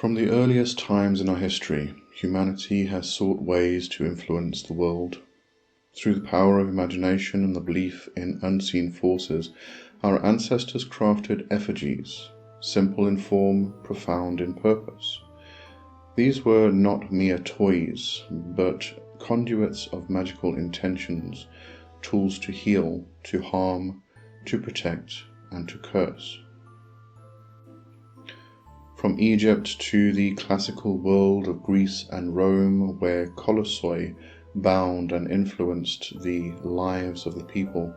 From the earliest times in our history, humanity has sought ways to influence the world. Through the power of imagination and the belief in unseen forces, our ancestors crafted effigies, simple in form, profound in purpose. These were not mere toys, but conduits of magical intentions, tools to heal, to harm, to protect, and to curse. From Egypt to the classical world of Greece and Rome, where colossi bound and influenced the lives of the people,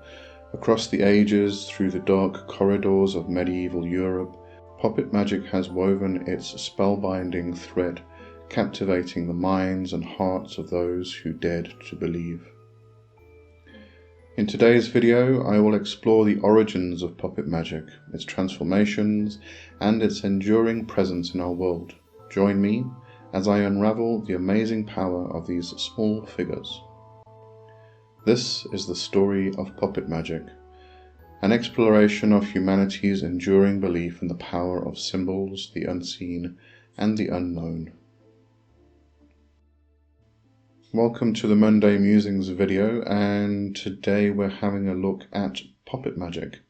across the ages through the dark corridors of medieval Europe, Poppet magic has woven its spellbinding thread, captivating the minds and hearts of those who dared to believe. In today's video, I will explore the origins of Poppet magic, its transformations, and its enduring presence in our world. Join me as I unravel the amazing power of these small figures. This is the story of Poppet magic, an exploration of humanity's enduring belief in the power of symbols, the unseen, and the unknown. Welcome to the Monday Musings video, and today we're having a look at Poppet magic.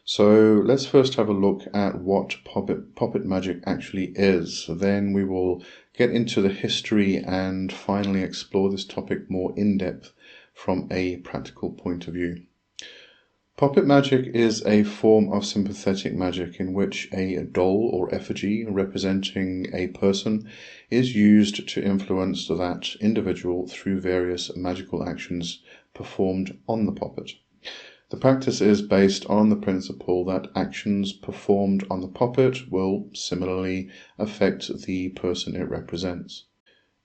So let's first have a look at what Poppet magic actually is. Then we will get into the history and finally explore this topic more in depth from a practical point of view. Poppet magic is a form of sympathetic magic in which a doll or effigy representing a person is used to influence that individual through various magical actions performed on the puppet. The practice is based on the principle that actions performed on the puppet will similarly affect the person it represents.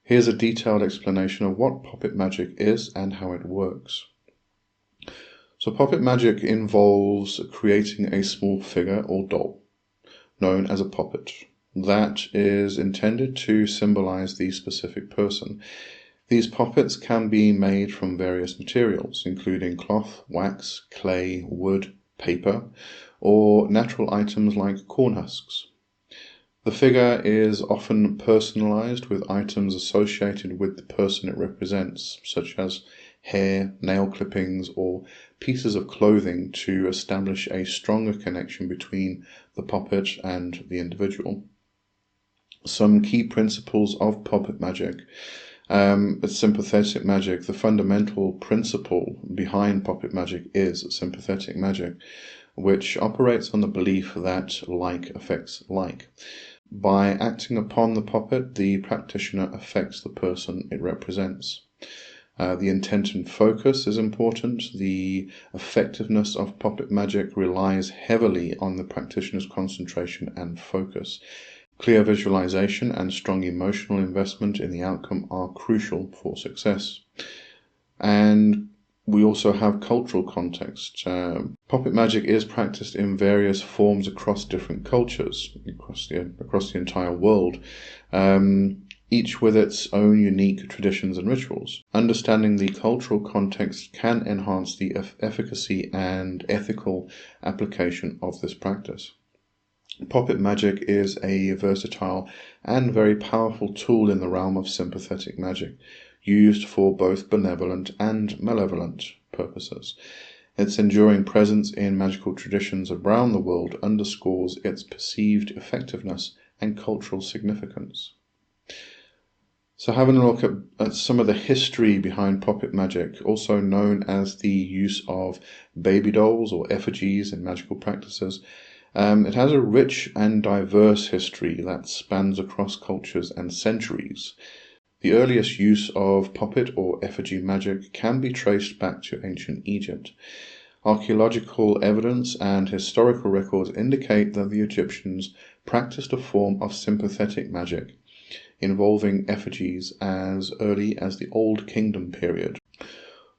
Here's a detailed explanation of what Poppet magic is and how it works. So Poppet magic involves creating a small figure or doll, known as a puppet, that is intended to symbolize the specific person. These puppets can be made from various materials, including cloth, wax, clay, wood, paper, or natural items like corn husks. The figure is often personalized with items associated with the person it represents, such as hair, nail clippings, or pieces of clothing to establish a stronger connection between the puppet and the individual. Some key principles of Poppet magic. Sympathetic magic, the fundamental principle behind Poppet magic is sympathetic magic, which operates on the belief that like affects like. By acting upon the puppet, the practitioner affects the person it represents. The intent and focus is important. The effectiveness of Poppet magic relies heavily on the practitioner's concentration and focus. Clear visualization and strong emotional investment in the outcome are crucial for success. And we also have cultural context. Poppet magic is practiced in various forms across different cultures, across the entire world, each with its own unique traditions and rituals. Understanding the cultural context can enhance the efficacy and ethical application of this practice. Poppet magic is a versatile and very powerful tool in the realm of sympathetic magic, used for both benevolent and malevolent purposes. Its enduring presence in magical traditions around the world underscores its perceived effectiveness and cultural significance. So having a look at some of the history behind Poppet magic, also known as the use of baby dolls or effigies in magical practices. It has a rich and diverse history that spans across cultures and centuries. The earliest use of puppet or effigy magic can be traced back to ancient Egypt. Archaeological evidence and historical records indicate that the Egyptians practiced a form of sympathetic magic involving effigies as early as the Old Kingdom period.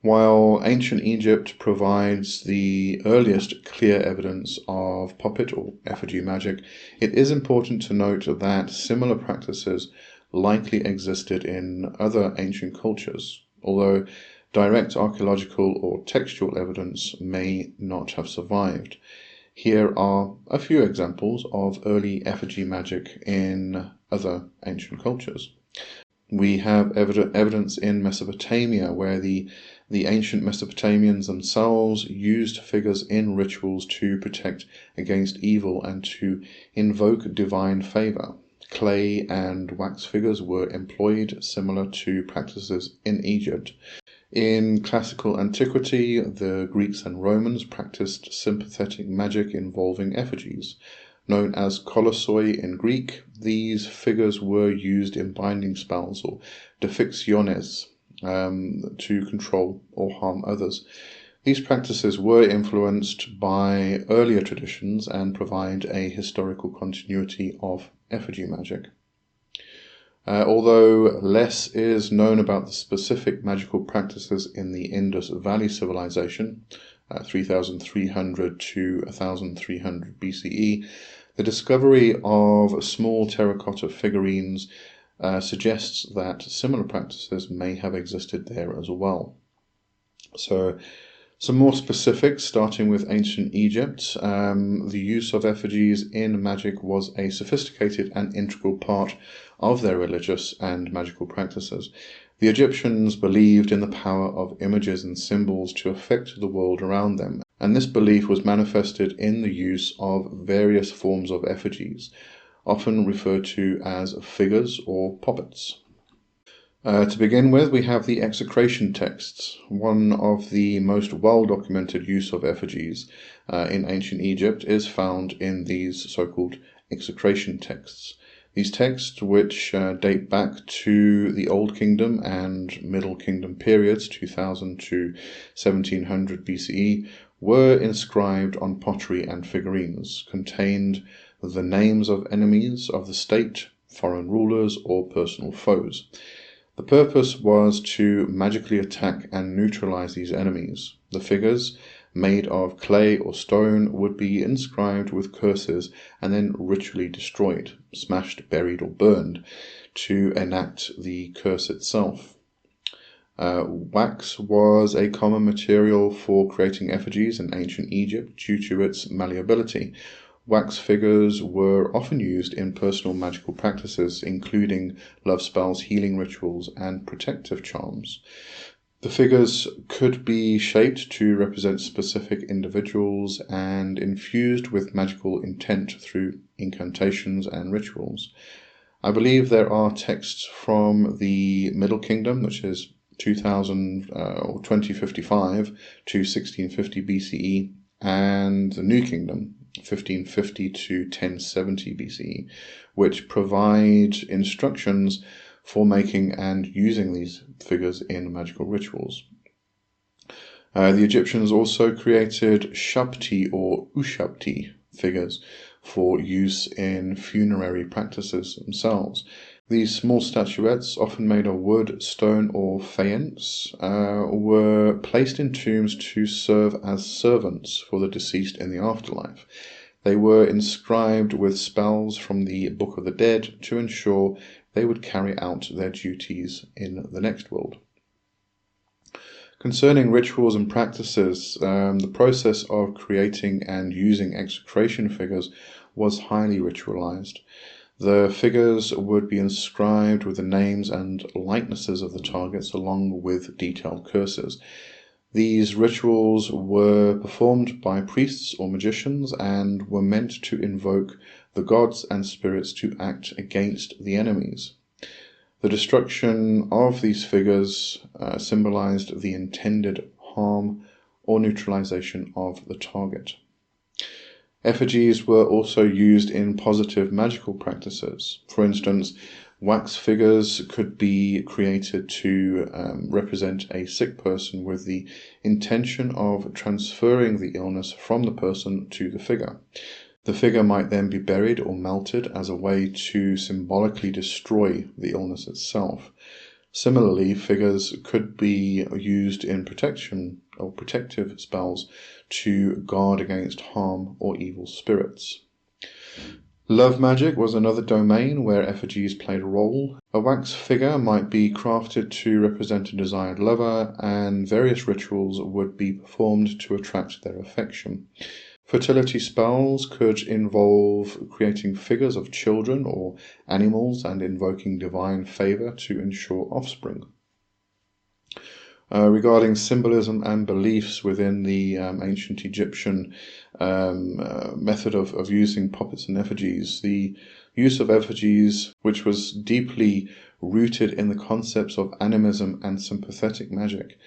While ancient Egypt provides the earliest clear evidence of puppet or effigy magic, it is important to note that similar practices likely existed in other ancient cultures, although direct archaeological or textual evidence may not have survived. Here are a few examples of early effigy magic in other ancient cultures. We have evidence in Mesopotamia where the ancient Mesopotamians themselves used figures in rituals to protect against evil and to invoke divine favor. Clay and wax figures were employed, similar to practices in Egypt. In classical antiquity, the Greeks and Romans practiced sympathetic magic involving effigies. Known as kolossoi in Greek, these figures were used in binding spells or defixions to control or harm others. These practices were influenced by earlier traditions and provide a historical continuity of effigy magic. Although less is known about the specific magical practices in the Indus Valley Civilization, 3300 to 1300 BCE, the discovery of small terracotta figurines suggests that similar practices may have existed there as well. So, some more specifics, starting with ancient Egypt. The use of effigies in magic was a sophisticated and integral part of their religious and magical practices. The Egyptians believed in the power of images and symbols to affect the world around them, and this belief was manifested in the use of various forms of effigies, often referred to as figures or poppets. To begin with, we have the execration texts, one of the most well-documented use of effigies in ancient Egypt is found in these so-called execration texts. These texts, which date back to the Old Kingdom and Middle Kingdom periods, 2000 to 1700 BCE, were inscribed on pottery and figurines, contained the names of enemies of the state, foreign rulers, or personal foes. The purpose was to magically attack and neutralize these enemies. The figures, made of clay or stone, would be inscribed with curses and then ritually destroyed, smashed, buried, or burned to enact the curse itself. Wax was a common material for creating effigies in ancient Egypt due to its malleability. Wax figures were often used in personal magical practices, including love spells, healing rituals, and protective charms. The figures could be shaped to represent specific individuals and infused with magical intent through incantations and rituals. I believe there are texts from the Middle Kingdom, which is 2000 or 2055 to 1650 BCE, and the New Kingdom, 1550 to 1070 BCE, which provide instructions for making and using these figures in magical rituals. The Egyptians also created shabti or ushabti figures for use in funerary practices themselves. These small statuettes, often made of wood, stone, or faience, were placed in tombs to serve as servants for the deceased in the afterlife. They were inscribed with spells from the Book of the Dead to ensure they would carry out their duties in the next world. Concerning rituals and practices, the process of creating and using execration figures was highly ritualized. The figures would be inscribed with the names and likenesses of the targets along with detailed curses. These rituals were performed by priests or magicians and were meant to invoke the gods and spirits to act against the enemies. The destruction of these figures symbolized the intended harm or neutralization of the target. Effigies were also used in positive magical practices. For instance, wax figures could be created to represent a sick person with the intention of transferring the illness from the person to the figure. The figure might then be buried or melted as a way to symbolically destroy the illness itself. Similarly, figures could be used in protection or protective spells to guard against harm or evil spirits. Love magic was another domain where effigies played a role. A wax figure might be crafted to represent a desired lover, and various rituals would be performed to attract their affection. Fertility spells could involve creating figures of children or animals and invoking divine favor to ensure offspring. Regarding symbolism and beliefs within the ancient Egyptian method of using puppets and effigies, the use of effigies, which was deeply rooted in the concepts of animism and sympathetic magic.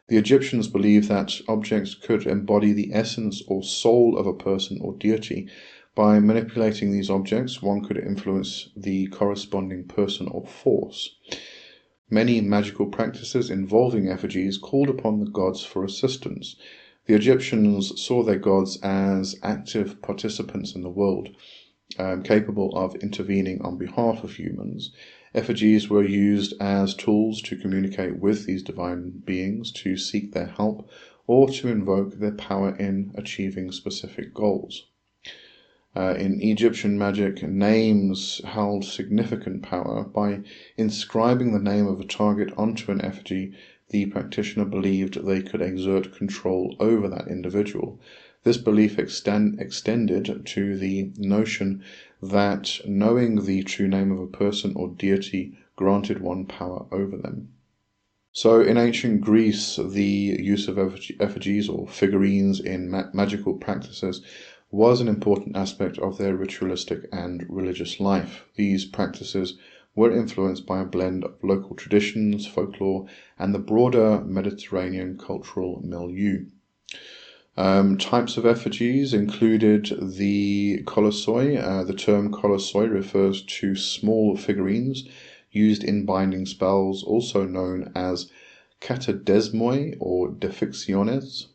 The Egyptians believed that objects could embody the essence or soul of a person or deity. By manipulating these objects, one could influence the corresponding person or force. Many magical practices involving effigies called upon the gods for assistance. The Egyptians saw their gods as active participants in the world, capable of intervening on behalf of humans. Effigies were used as tools to communicate with these divine beings, to seek their help, or to invoke their power in achieving specific goals. In Egyptian magic, names held significant power. By inscribing the name of a target onto an effigy, the practitioner believed they could exert control over that individual. This belief extended to the notion that knowing the true name of a person or deity granted one power over them. So in ancient Greece, the use of effigies or figurines in magical practices was an important aspect of their ritualistic and religious life. These practices were influenced by a blend of local traditions, folklore, and the broader Mediterranean cultural milieu. Types of effigies included the kolossoi. The term kolossoi refers to small figurines used in binding spells, also known as katadesmoi or deficciones.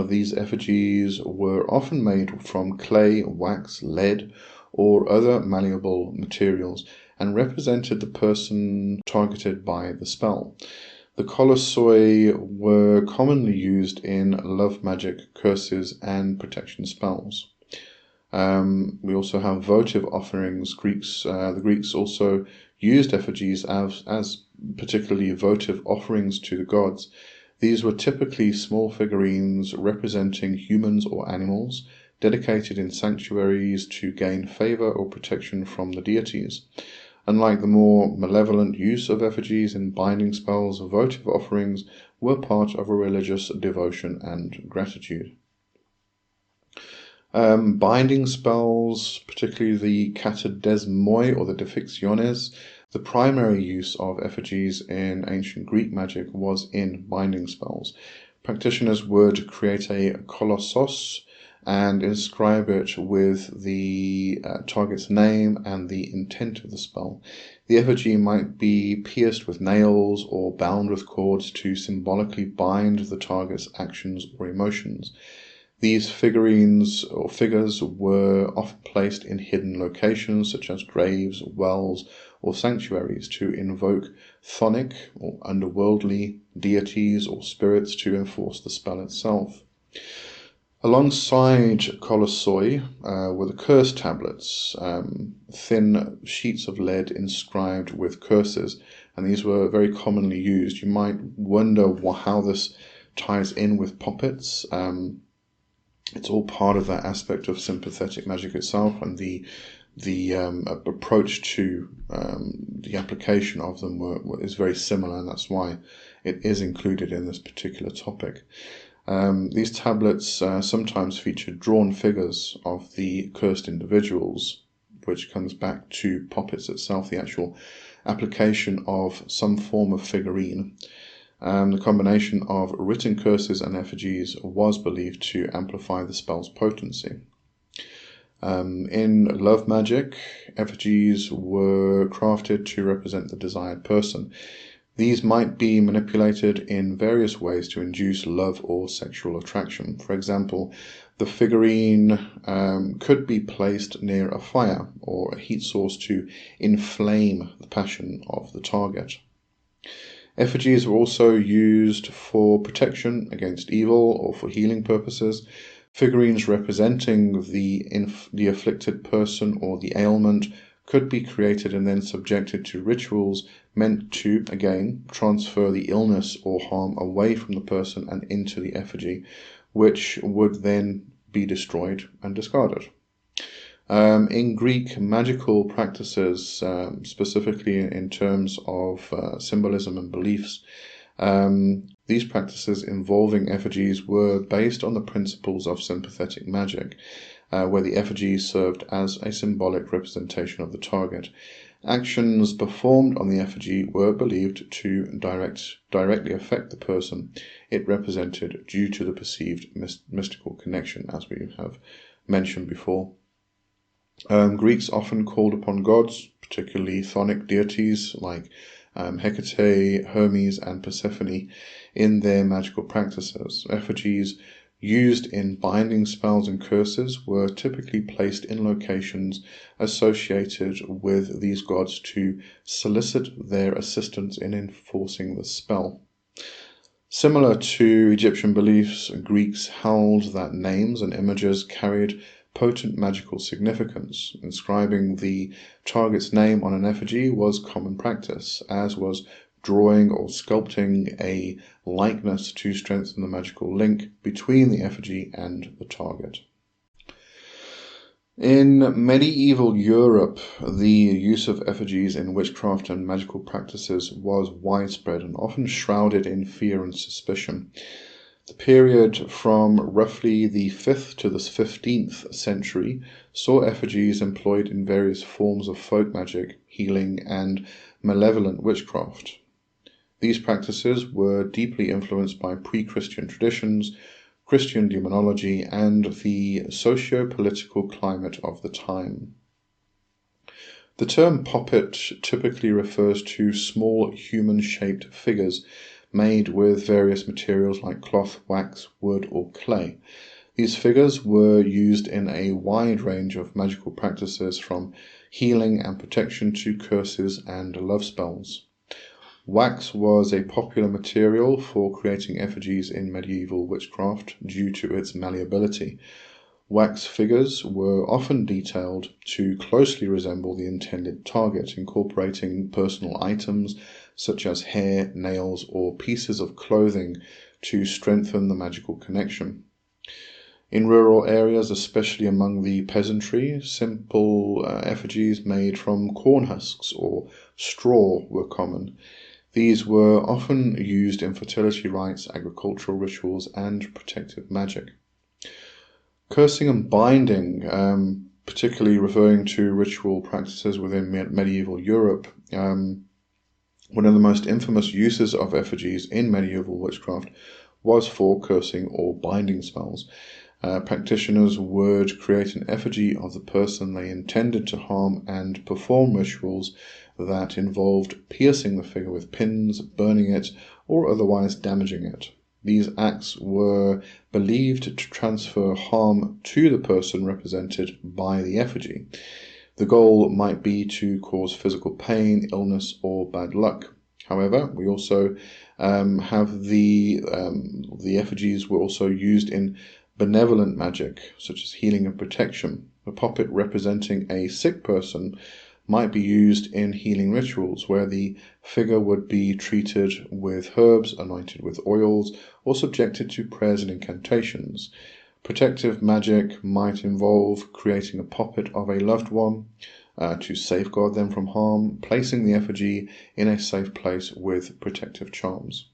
These effigies were often made from clay, wax, lead, or other malleable materials, and represented the person targeted by the spell. The kolossoi were commonly used in love magic, curses, and protection spells. We also have votive offerings. The Greeks also used effigies as particularly votive offerings to the gods. These were typically small figurines representing humans or animals, dedicated in sanctuaries to gain favor or protection from the deities. Unlike the more malevolent use of effigies in binding spells, votive offerings were part of a religious devotion and gratitude. Binding spells, particularly the katadesmoi or the deficciones, the primary use of effigies in ancient Greek magic was in binding spells. Practitioners would create a kolossos and inscribe it with the target's name and the intent of the spell. The effigy might be pierced with nails or bound with cords to symbolically bind the target's actions or emotions. These figurines or figures were often placed in hidden locations such as graves, wells, or sanctuaries to invoke chthonic or underworldly deities or spirits to enforce the spell itself. Alongside kolossoi were the curse tablets, thin sheets of lead inscribed with curses, and these were very commonly used. You might wonder how this ties in with puppets. It's all part of that aspect of sympathetic magic itself, and the approach to the application of them is very similar, and that's why it is included in this particular topic. These tablets sometimes feature drawn figures of the cursed individuals, which comes back to puppets itself, the actual application of some form of figurine. The combination of written curses and effigies was believed to amplify the spell's potency. In love magic, effigies were crafted to represent the desired person. These might be manipulated in various ways to induce love or sexual attraction. For example, the figurine could be placed near a fire or a heat source to inflame the passion of the target. Effigies were also used for protection against evil or for healing purposes. Figurines representing the afflicted person or the ailment could be created and then subjected to rituals meant to, again, transfer the illness or harm away from the person and into the effigy, which would then be destroyed and discarded. In Greek magical practices, specifically in terms of symbolism and beliefs, these practices involving effigies were based on the principles of sympathetic magic, where the effigy served as a symbolic representation of the target. Actions performed on the effigy were believed to directly affect the person it represented due to the perceived mystical connection, as we have mentioned before. Greeks often called upon gods, particularly chthonic deities like Hecate, Hermes, and Persephone, in their magical practices. Effigies used in binding spells and curses were typically placed in locations associated with these gods to solicit their assistance in enforcing the spell. Similar to Egyptian beliefs, Greeks held that names and images carried potent magical significance. Inscribing the target's name on an effigy was common practice, as was drawing or sculpting a likeness to strengthen the magical link between the effigy and the target. In medieval Europe, the use of effigies in witchcraft and magical practices was widespread and often shrouded in fear and suspicion. The period from roughly the 5th to the 15th century saw effigies employed in various forms of folk magic, healing, and malevolent witchcraft. These practices were deeply influenced by pre-Christian traditions, Christian demonology, and the socio-political climate of the time. The term poppet typically refers to small human-shaped figures made with various materials like cloth, wax, wood, or clay. These figures were used in a wide range of magical practices, from healing and protection to curses and love spells. Wax was a popular material for creating effigies in medieval witchcraft due to its malleability. Wax figures were often detailed to closely resemble the intended target, incorporating personal items such as hair, nails, or pieces of clothing to strengthen the magical connection. In rural areas, especially among the peasantry, simple effigies made from corn husks or straw were common. These were often used in fertility rites, agricultural rituals, and protective magic. Cursing and binding, particularly referring to ritual practices within medieval Europe, one of the most infamous uses of effigies in medieval witchcraft was for cursing or binding spells. Practitioners would create an effigy of the person they intended to harm and perform rituals that involved piercing the figure with pins, burning it, or otherwise damaging it. These acts were believed to transfer harm to the person represented by the effigy. The goal might be to cause physical pain, illness, or bad luck. However, we also have the effigies were also used in benevolent magic, such as healing and protection. A puppet representing a sick person might be used in healing rituals, where the figure would be treated with herbs, anointed with oils, or subjected to prayers and incantations. Protective magic might involve creating a puppet of a loved one to safeguard them from harm, placing the effigy in a safe place with protective charms.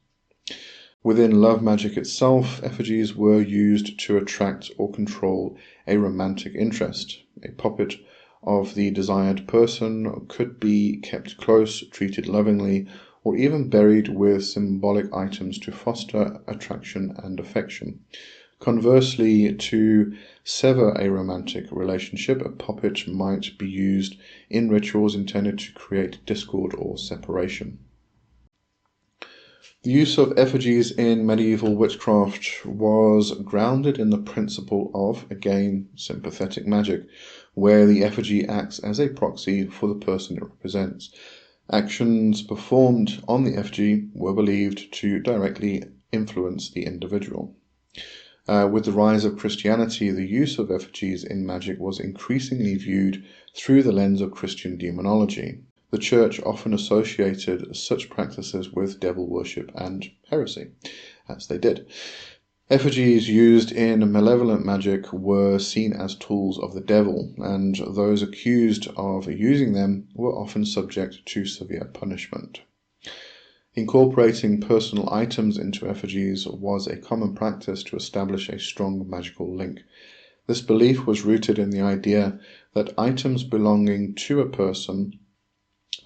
Within love magic itself, effigies were used to attract or control a romantic interest. A puppet of the desired person could be kept close, treated lovingly, or even buried with symbolic items to foster attraction and affection. Conversely, to sever a romantic relationship, a puppet might be used in rituals intended to create discord or separation. The use of effigies in medieval witchcraft was grounded in the principle of, again, sympathetic magic, where the effigy acts as a proxy for the person it represents. Actions performed on the effigy were believed to directly influence the individual. With the rise of Christianity, the use of effigies in magic was increasingly viewed through the lens of Christian demonology. The Church often associated such practices with devil worship and heresy, as they did. Effigies used in malevolent magic were seen as tools of the devil, and those accused of using them were often subject to severe punishment. Incorporating personal items into effigies was a common practice to establish a strong magical link. This belief was rooted in the idea that items belonging to a person,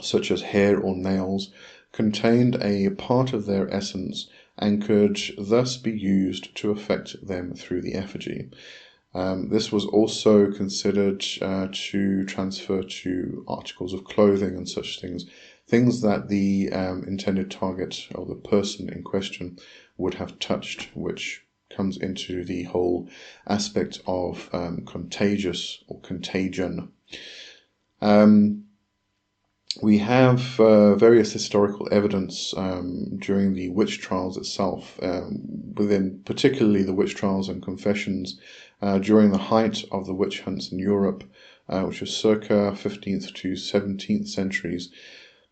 such as hair or nails, contained a part of their essence and could thus be used to affect them through the effigy. This was also considered to transfer to articles of clothing and such things that the intended target or the person in question would have touched, which comes into the whole aspect of contagious or contagion. We have various historical evidence during the witch trials itself, within particularly the witch trials and confessions during the height of the witch hunts in Europe, which was circa 15th to 17th centuries.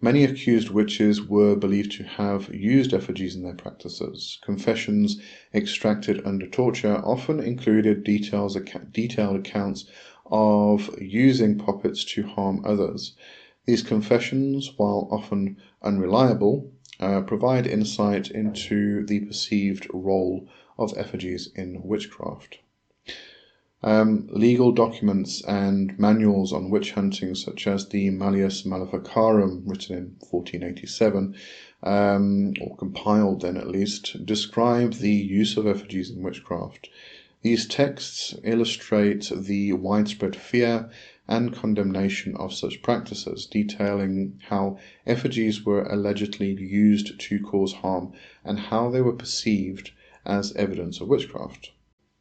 Many accused witches were believed to have used effigies in their practices. Confessions extracted under torture often included detailed accounts of using puppets to harm others. These confessions, while often unreliable, provide insight into the perceived role of effigies in witchcraft. Legal documents and manuals on witch hunting, such as the Malleus Maleficarum, written in 1487, or compiled then at least, describe the use of effigies in witchcraft. These texts illustrate the widespread fear and condemnation of such practices, detailing how effigies were allegedly used to cause harm and how they were perceived as evidence of witchcraft.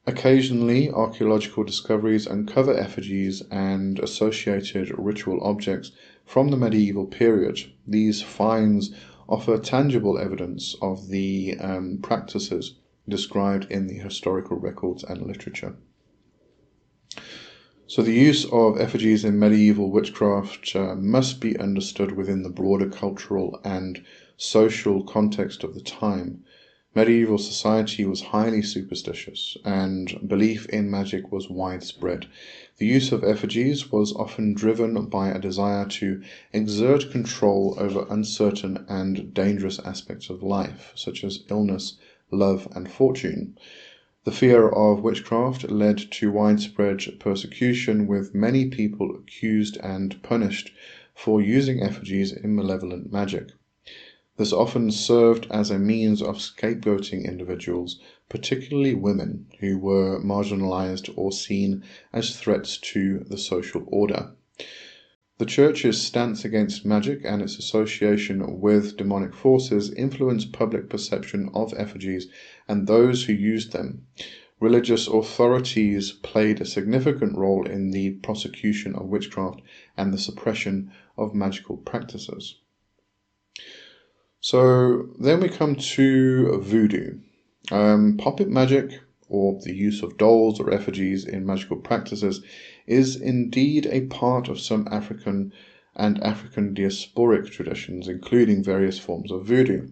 Occasionally, archaeological discoveries uncover effigies and associated ritual objects from the medieval period. These finds offer tangible evidence of the practices described in the historical records and literature. So the use of effigies in medieval witchcraft must be understood within the broader cultural and social context of the time. Medieval society was highly superstitious, and belief in magic was widespread. The use of effigies was often driven by a desire to exert control over uncertain and dangerous aspects of life, such as illness, love, and fortune. The fear of witchcraft led to widespread persecution, with many people accused and punished for using effigies in malevolent magic. This often served as a means of scapegoating individuals, particularly women, who were marginalized or seen as threats to the social order. The Church's stance against magic and its association with demonic forces influenced public perception of effigies and those who used them. Religious authorities played a significant role in the prosecution of witchcraft and the suppression of magical practices. So then we come to voodoo. Poppet magic, or the use of dolls or effigies in magical practices, is indeed a part of some African and African diasporic traditions, including various forms of voodoo.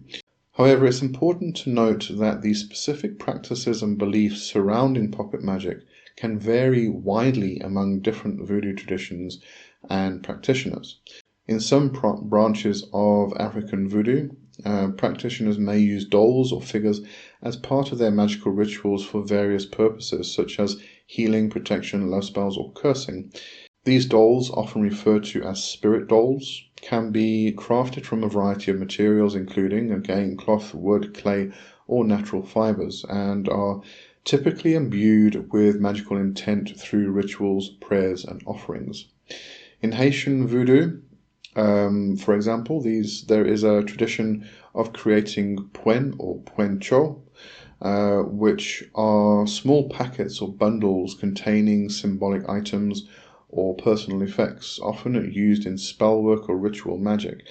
However, it's important to note that the specific practices and beliefs surrounding poppet magic can vary widely among different voodoo traditions and practitioners. In some branches of African voodoo, practitioners may use dolls or figures as part of their magical rituals for various purposes, such as healing, protection, love spells, or cursing. These dolls, often referred to as spirit dolls, can be crafted from a variety of materials, including, again, cloth, wood, clay, or natural fibers, and are typically imbued with magical intent through rituals, prayers, and offerings. In Haitian voodoo, for example, there is a tradition of creating poen or poencho, which are small packets or bundles containing symbolic items or personal effects, often used in spellwork or ritual magic.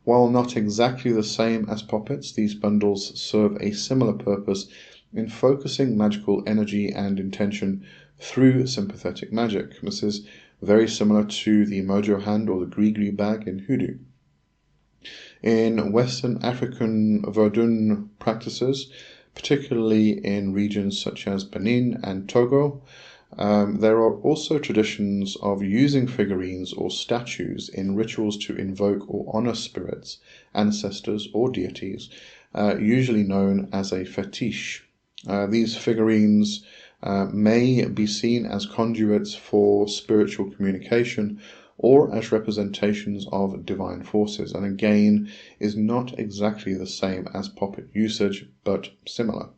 While not exactly the same as poppets, these bundles serve a similar purpose in focusing magical energy and intention through sympathetic magic. This is very similar to the mojo hand or the gris-gris bag in hoodoo. In Western African Vodun practices, particularly in regions such as Benin and Togo. There are also traditions of using figurines or statues in rituals to invoke or honor spirits, ancestors, or deities, usually known as a fetish. These figurines may be seen as conduits for spiritual communication or as representations of divine forces, and again is not exactly the same as puppet usage, but similar.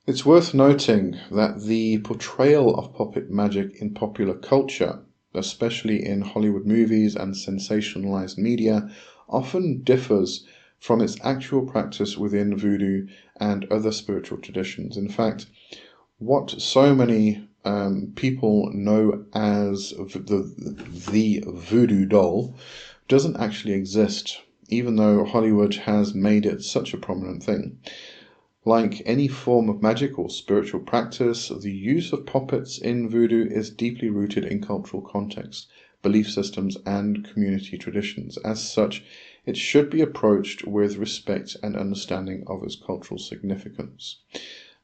It's worth noting that the portrayal of puppet magic in popular culture, especially in Hollywood movies and sensationalized media, often differs from its actual practice within voodoo and other spiritual traditions. In fact, what so many people know as the voodoo doll doesn't actually exist, even though Hollywood has made it such a prominent thing. Like any form of magic or spiritual practice, the use of puppets in voodoo is deeply rooted in cultural context, belief systems, and community traditions. As such, it should be approached with respect and understanding of its cultural significance.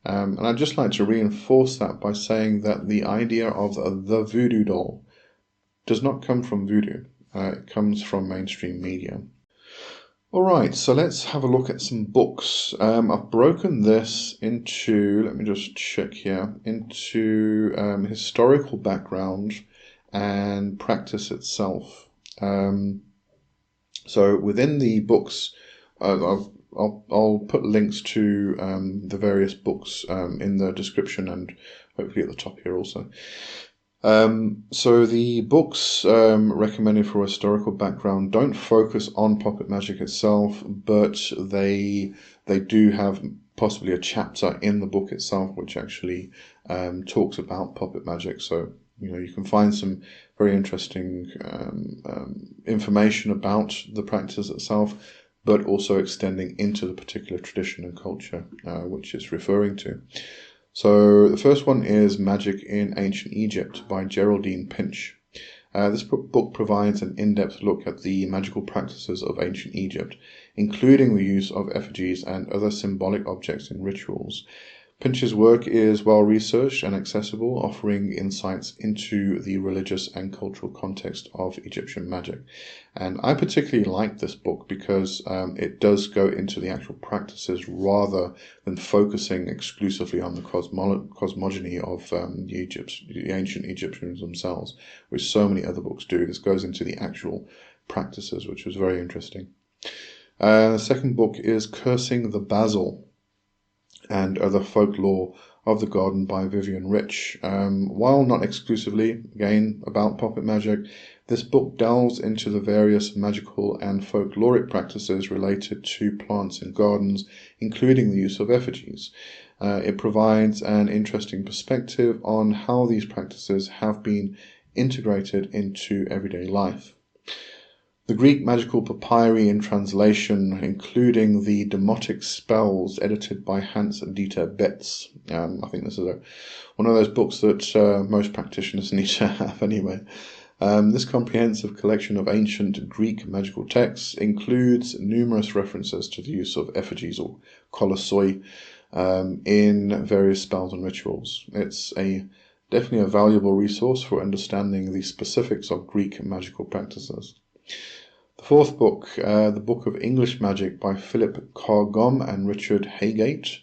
And I'd just like to reinforce that by saying that the idea of the voodoo doll does not come from voodoo. It comes from mainstream media. Alright, so let's have a look at some books. I've broken this into, let me just check here, into historical background and practice itself. So within the books, I'll put links to the various books in the description and hopefully at the top here also. So the books recommended for historical background don't focus on puppet magic itself, but they do have possibly a chapter in the book itself which actually talks about puppet magic. So you can find some very interesting information about the practice itself, but also extending into the particular tradition and culture which it's referring to. So the first one is Magic in Ancient Egypt by Geraldine Pinch. This book provides an in-depth look at the magical practices of ancient Egypt, including the use of effigies and other symbolic objects in rituals. Pinch's work is well researched and accessible, offering insights into the religious and cultural context of Egyptian magic. And I particularly like this book because it does go into the actual practices rather than focusing exclusively on the cosmogony of the ancient Egyptians themselves, which so many other books do. This goes into the actual practices, which was very interesting. The second book is Cursing the Basil and Other Folklore of the Garden by Vivian Rich. While not exclusively, again, about puppet magic, this book delves into the various magical and folkloric practices related to plants in gardens, including the use of effigies. It provides an interesting perspective on how these practices have been integrated into everyday life. The Greek magical papyri in translation, including the demotic spells edited by Hans-Dieter Betz. I think this is one of those books that most practitioners need to have anyway. This comprehensive collection of ancient Greek magical texts includes numerous references to the use of effigies or kolossoi in various spells and rituals. It's definitely a valuable resource for understanding the specifics of Greek magical practices. The fourth book, the Book of English Magic by Philip Carr-Gomm and Richard Haygate.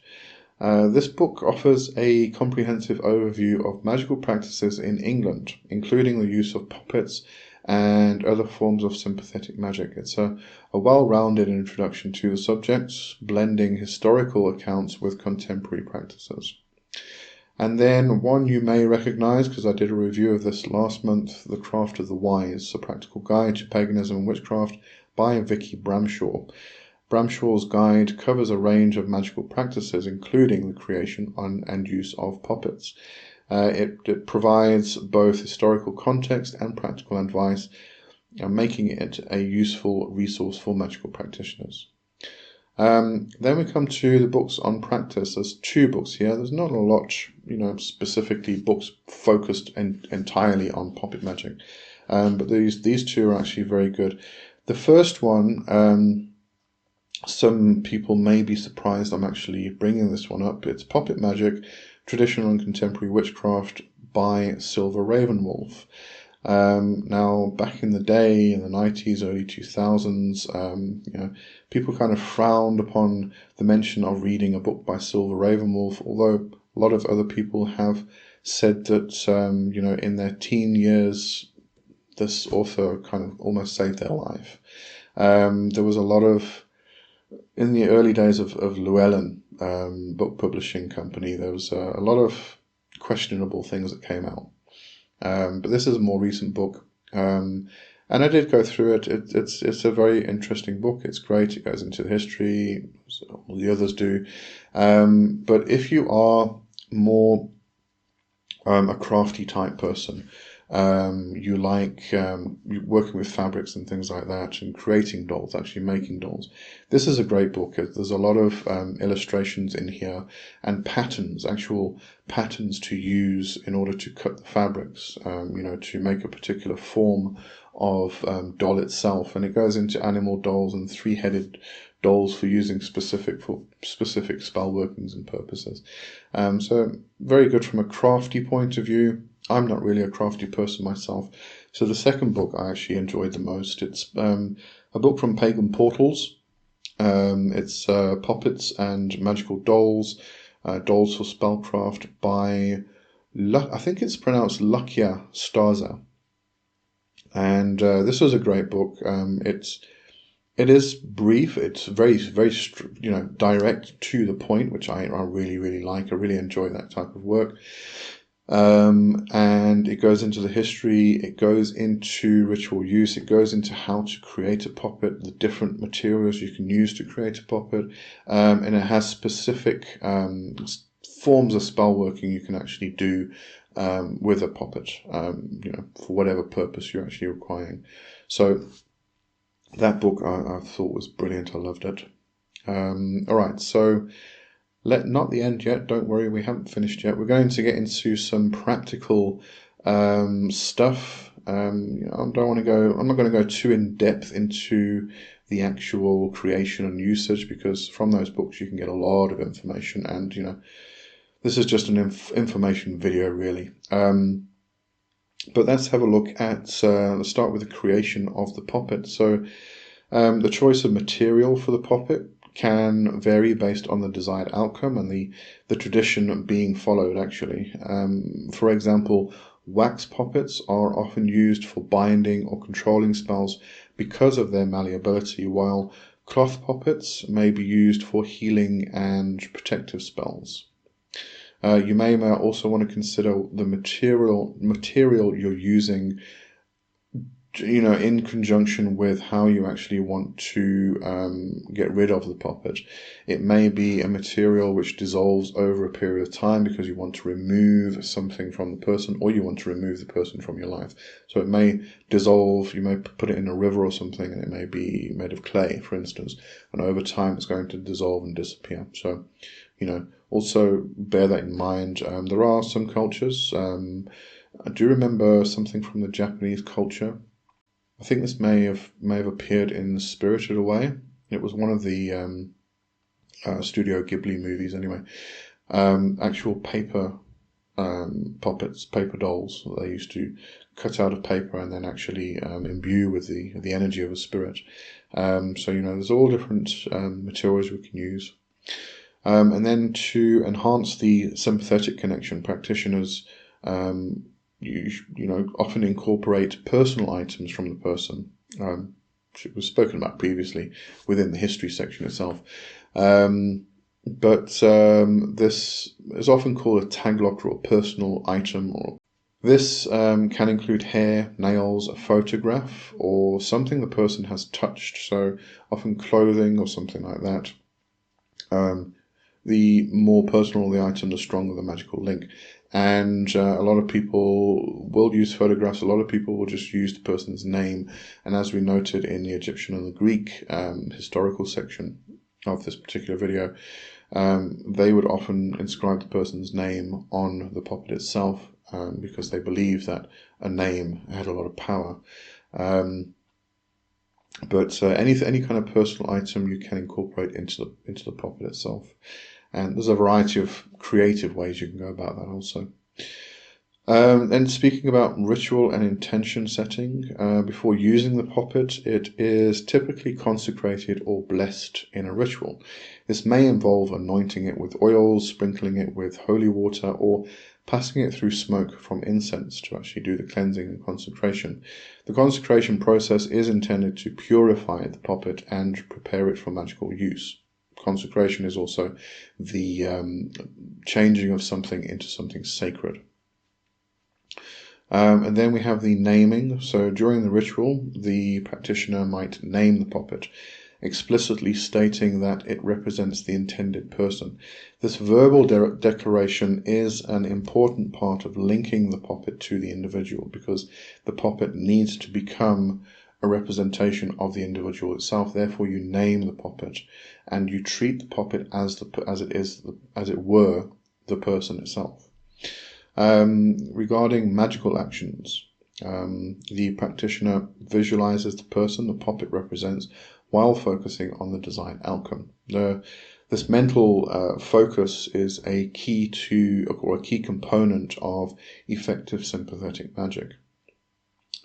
This book offers a comprehensive overview of magical practices in England, including the use of puppets and other forms of sympathetic magic. It's a well-rounded introduction to the subject, blending historical accounts with contemporary practices. And then one you may recognize, because I did a review of this last month, The Craft of the Wise, A Practical Guide to Paganism and Witchcraft by Vicky Bramshaw. Bramshaw's guide covers a range of magical practices, including the creation and use of puppets. It provides both historical context and practical advice, making it a useful resource for magical practitioners. Then we come to the books on practice. There's two books here. There's not a lot, specifically books focused entirely on puppet magic, but these two are actually very good. The first one some people may be surprised I'm actually bringing this one up. It's Poppet Magic, Traditional and Contemporary Witchcraft by Silver Ravenwolf. Now, back in the day, in the 90s, early 2000s, people kind of frowned upon the mention of reading a book by Silver Ravenwolf, although a lot of other people have said that, in their teen years, this author kind of almost saved their life. There was a lot of, in the early days of Llewellyn book publishing company, there was a lot of questionable things that came out. But this is a more recent book, and I did go through it. It's a very interesting book. It's great. It goes into the history, as all the others do. But if you are more a crafty type person, you like working with fabrics and things like that, and creating dolls, actually making dolls, this is a great book. There's a lot of illustrations in here and patterns, actual patterns to use in order to cut the fabrics, to make a particular form of doll itself. And it goes into animal dolls and three-headed dolls for using specific spell workings and purposes. So very good from a crafty point of view. I'm not really a crafty person myself, so the second book I actually enjoyed the most. It's a book from Pagan Portals. It's Puppets and Magical Dolls, Dolls for Spellcraft by, I think it's pronounced Lucia Starza. And this was a great book. It is brief. It's very, very, direct to the point, which I really, really like. I really enjoy that type of work. And it goes into the history, it goes into ritual use, it goes into how to create a puppet, the different materials you can use to create a puppet, and it has specific forms of spell working you can actually do with a puppet, for whatever purpose you're actually requiring. So that book I thought was brilliant. I loved it. All right, so not the end yet. Don't worry, we haven't finished yet. We're going to get into some practical stuff. I'm not going to go too in depth into the actual creation and usage, because from those books you can get a lot of information, and this is just an information video really. But let's have a look at, let's start with the creation of the puppet. So the choice of material for the puppet can vary based on the desired outcome and the tradition being followed, actually. For example, wax puppets are often used for binding or controlling spells because of their malleability, while cloth puppets may be used for healing and protective spells. You may also want to consider the material you're using, in conjunction with how you actually want to get rid of the puppet. It may be a material which dissolves over a period of time because you want to remove something from the person, or you want to remove the person from your life. So it may dissolve, you may put it in a river or something, and it may be made of clay, for instance, and over time it's going to dissolve and disappear. So, also bear that in mind. There are some cultures, I do remember something from the Japanese culture. I think this may have appeared in Spirited Away. It was one of the Studio Ghibli movies, anyway. Actual paper puppets, paper dolls that they used to cut out of paper and then actually imbue with the energy of a spirit. So there's all different materials we can use. And then to enhance the sympathetic connection, practitioners often incorporate personal items from the person, which was spoken about previously within the history section itself. But this is often called a taglock, or a personal item. This can include hair, nails, a photograph, or something the person has touched, so often clothing or something like that. The more personal the item, the stronger the magical link. And a lot of people will use photographs. A lot of people will just use the person's name. And as we noted in the Egyptian and the Greek historical section of this particular video, they would often inscribe the person's name on the puppet itself, because they believed that a name had a lot of power. But any kind of personal item you can incorporate into the puppet itself. And there's a variety of creative ways you can go about that also. And speaking about ritual and intention setting, before using the puppet, it is typically consecrated or blessed in a ritual. This may involve anointing it with oils, sprinkling it with holy water, or passing it through smoke from incense to actually do the cleansing and consecration. The consecration process is intended to purify the puppet and prepare it for magical use. Consecration is also the changing of something into something sacred. And then we have the naming. So during the ritual, the practitioner might name the puppet, explicitly stating that it represents the intended person. This verbal declaration is an important part of linking the puppet to the individual, because the puppet needs to become a representation of the individual itself. Therefore, you name the puppet and you treat the puppet as it were the person itself. Regarding magical actions, the practitioner visualizes the person the puppet represents while focusing on the desired outcome. This mental focus is a key component of effective sympathetic magic.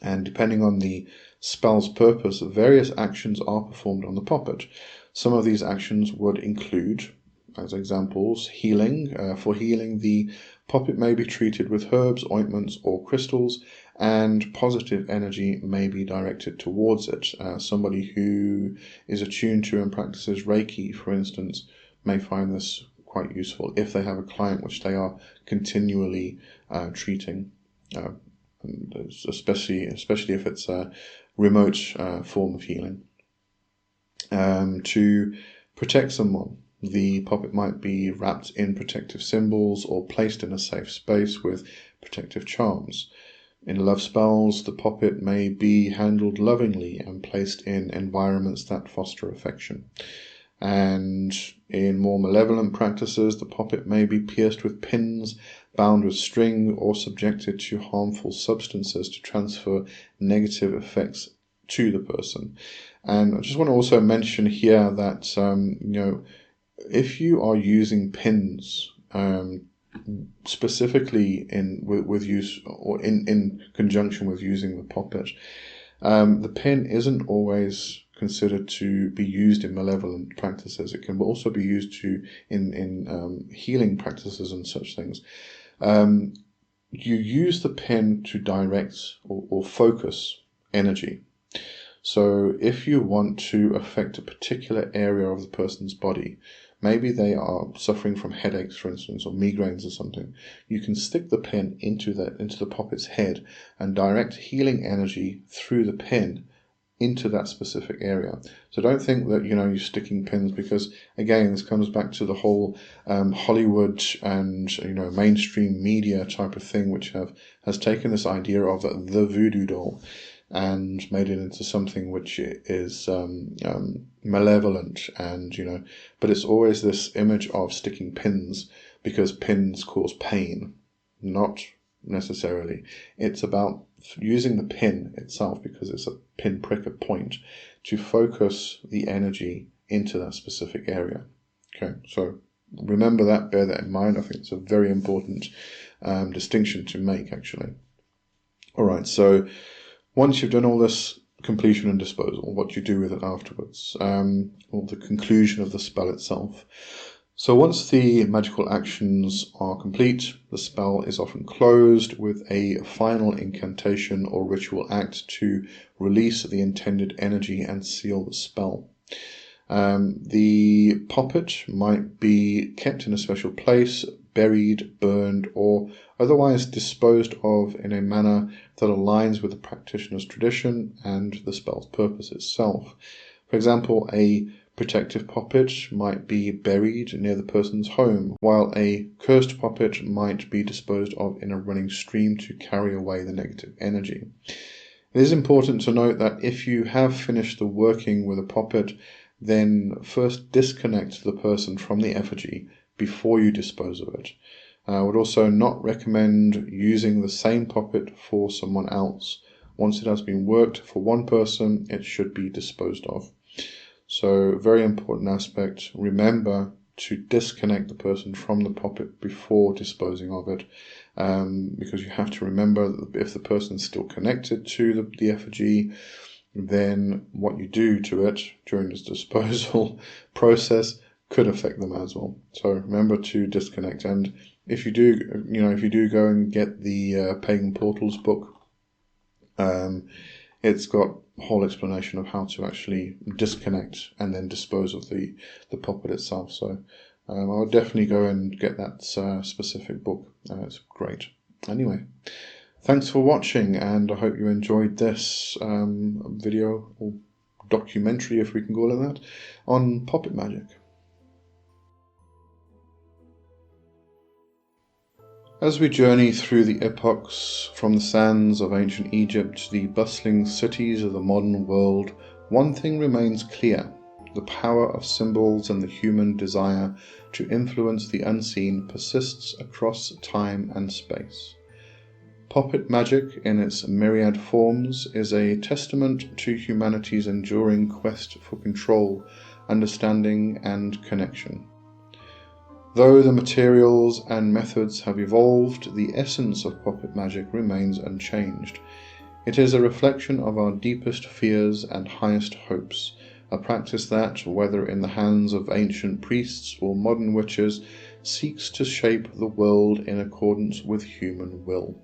And depending on the spell's purpose, various actions are performed on the puppet. Some of these actions would include, as examples, healing. For healing, the puppet may be treated with herbs, ointments, or crystals, and positive energy may be directed towards it. Somebody who is attuned to and practices Reiki, for instance, may find this quite useful if they have a client which they are continually treating, especially if it's a remote form of healing. To protect someone, the puppet might be wrapped in protective symbols or placed in a safe space with protective charms. In love spells, the puppet may be handled lovingly and placed in environments that foster affection. And in more malevolent practices, the puppet may be pierced with pins, bound with string, or subjected to harmful substances to transfer negative effects to the person. And I just want to also mention here that if you are using pins, specifically with use or in conjunction with using the puppet, the pin isn't always considered to be used in malevolent practices. It can also be used in healing practices and such things. You use the pin to direct or focus energy. So if you want to affect a particular area of the person's body, maybe they are suffering from headaches, for instance, or migraines or something, you can stick the pin into the puppet's head and direct healing energy through the pin into that specific area. So don't think that you're sticking pins, because again, this comes back to the whole Hollywood and mainstream media type of thing, which has taken this idea of the voodoo doll and made it into something which is malevolent, and but it's always this image of sticking pins, because pins cause pain. Not necessarily. It's about using the pin itself, because it's a pinprick, a point, to focus the energy into that specific area. Okay, so remember that, bear that in mind. I think it's a very important distinction to make, actually. Alright, so once you've done all this completion and disposal, what do you do with it afterwards? Or the conclusion of the spell itself. So once the magical actions are complete, the spell is often closed with a final incantation or ritual act to release the intended energy and seal the spell. The puppet might be kept in a special place, buried, burned, or otherwise disposed of in a manner that aligns with the practitioner's tradition and the spell's purpose itself. For example, a protective puppet might be buried near the person's home, while a cursed puppet might be disposed of in a running stream to carry away the negative energy. It is important to note that if you have finished the working with a puppet, then first disconnect the person from the effigy before you dispose of it. I would also not recommend using the same puppet for someone else Once it has been worked for one person, it should be disposed of. So, very important aspect. Remember to disconnect the person from the puppet before disposing of it, because you have to remember that if the person is still connected to the effigy, then what you do to it during this disposal process could affect them as well. So remember to disconnect. And if you do, if you do go and get the Pagan Portals book, it's got a whole explanation of how to actually disconnect and then dispose of the puppet itself. So I would definitely go and get that specific book. It's great. Anyway, thanks for watching, and I hope you enjoyed this video, or documentary if we can call it that, on Poppet Magic. As we journey through the epochs, from the sands of ancient Egypt to the bustling cities of the modern world, one thing remains clear: the power of symbols and the human desire to influence the unseen persists across time and space. Poppet magic, in its myriad forms, is a testament to humanity's enduring quest for control, understanding, and connection. Though the materials and methods have evolved, the essence of Poppet magic remains unchanged. It is a reflection of our deepest fears and highest hopes, a practice that, whether in the hands of ancient priests or modern witches, seeks to shape the world in accordance with human will.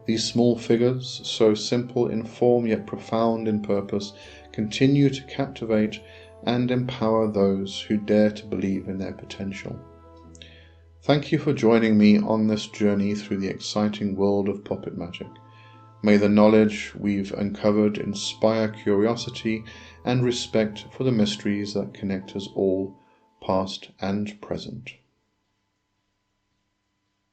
These small figures, so simple in form yet profound in purpose, continue to captivate and empower those who dare to believe in their potential. Thank you for joining me on this journey through the exciting world of Poppet magic. May the knowledge we've uncovered inspire curiosity and respect for the mysteries that connect us all, past and present.